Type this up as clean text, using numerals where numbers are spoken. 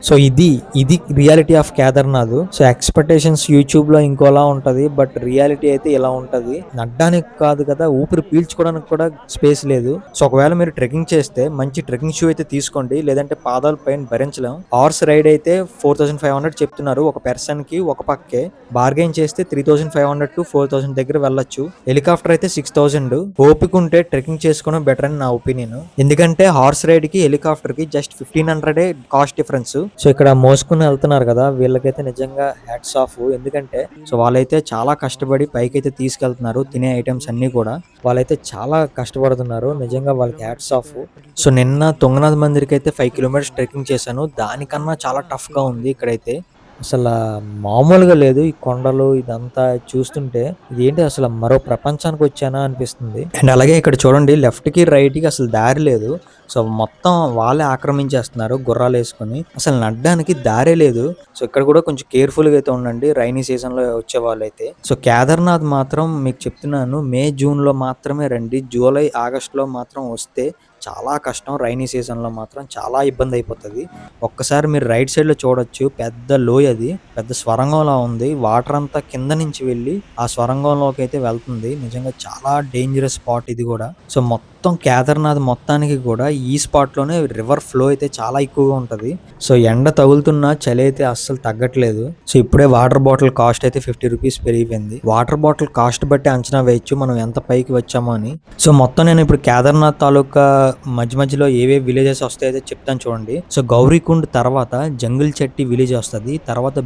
So ఇది reality of Kedarnath. So expectations YouTube లో ఇంకోలా ఉంటది, బట్ రియాలిటీ అయితే ఇలా ఉంటది. నడ్డానికి కాదు కదా, ఊపిరి పీల్చుకోవడానికి కూడా స్పేస్ లేదు. సో ఒకవేళ మీరు ట్రెక్కింగ్ చేస్తే మంచి ట్రెక్కింగ్ షూ అయితే తీసుకోండి, లేదంటే పాదాల పైన భరించలేం. హార్స్ రైడ్ అయితే 4500 చెప్తున్నారు ఒక పర్సన్ కి, ఒక పక్కే. బార్గెన్ చేస్తే 3500 to 4000 దగ్గర వెళ్ళొచ్చు. హెలికాప్టర్ అయితే 6000. ఓపిక ఉంటే ట్రెక్కింగ్ చేసుకోవడం బెటర్ అని నా ఒపీనియన్. ఎందుకంటే హార్స్ రైడ్ కి హెలికాప్టర్ కి జస్ట్ 1500 కాస్ట్ డిఫరెన్స్. సో ఇక్కడ మోసుకుని వెళ్తున్నారు కదా, వీళ్ళకైతే నిజంగా హ్యాట్స్ ఆఫ్. ఎందుకంటే సో వాళ్ళైతే చాలా కష్టపడి పైకి అయితే తీసుకెళ్తున్నారు. తినే ఐటమ్స్ అన్ని కూడా వాళ్ళైతే చాలా కష్టపడుతున్నారు. నిజంగా వాళ్ళకి హ్యాట్స్ ఆఫ్. సో నిన్న తుంగనాథ్ మందిర్కి అయితే 5 కిలోమీటర్స్ ట్రెక్కింగ్ చేశాను. దానికన్నా చాలా టఫ్ గా ఉంది. ఇక్కడైతే అసలు మామూలుగా లేదు. ఈ కొండలు ఇదంతా చూస్తుంటే ఇదేంటి అసలు మరో ప్రపంచానికి వచ్చానా అనిపిస్తుంది. అండ్ అలాగే ఇక్కడ చూడండి, లెఫ్ట్ కి రైట్ కి అసలు దారి లేదు. సో మొత్తం వాళ్ళే ఆక్రమించేస్తున్నారు గుర్రాలు వేసుకుని. అసలు నడ్డానికి దారే లేదు. సో ఇక్కడ కూడా కొంచెం కేర్ఫుల్ గా అయితే ఉండండి రైనీ సీజన్ లో వచ్చే వాళ్ళైతే. సో కేదార్నాథ్ మాత్రం మీకు చెప్తున్నాను, మే జూన్ లో మాత్రమే రండి. జూలై ఆగస్ట్ లో మాత్రం వస్తే చాలా కష్టం. రైనీ సీజన్ లో మాత్రం చాలా ఇబ్బంది అయిపోతుంది. ఒక్కసారి మీరు రైట్ సైడ్ లో చూడొచ్చు, పెద్ద లోయ, అది పెద్ద స్వరంగంలా ఉంది. వాటర్ అంతా కింద నుంచి వెళ్ళి ఆ స్వరంగంలోకి అయితే వెళ్తుంది. నిజంగా చాలా డేంజరస్ స్పాట్ ఇది కూడా. సో మొత్తం కేదార్నాథ్ మొత్తానికి కూడా ఈ స్పాట్ లోనే రివర్ ఫ్లో అయితే చాలా ఎక్కువగా ఉంటది. సో ఎండ తగులుతున్నా చలి అయితే అస్సలు తగ్గట్లేదు. సో ఇప్పుడే వాటర్ బాటిల్ కాస్ట్ అయితే 50 రూపీస్ పెరిగిపోయింది. వాటర్ బాటిల్ కాస్ట్ బట్టి అంచనా వేయచ్చు మనం ఎంత పైకి వచ్చామో అని. సో మొత్తం నేను ఇప్పుడు కేదార్నాథ్ తాలూకా మధ్యలో ఏవే విలేజెస్ వస్తాయో చెప్తాను చూడండి. సో గౌరీకుండ్ తర్వాత జంగిల్ చెట్టి విలేజ్ వస్తుంది, తర్వాత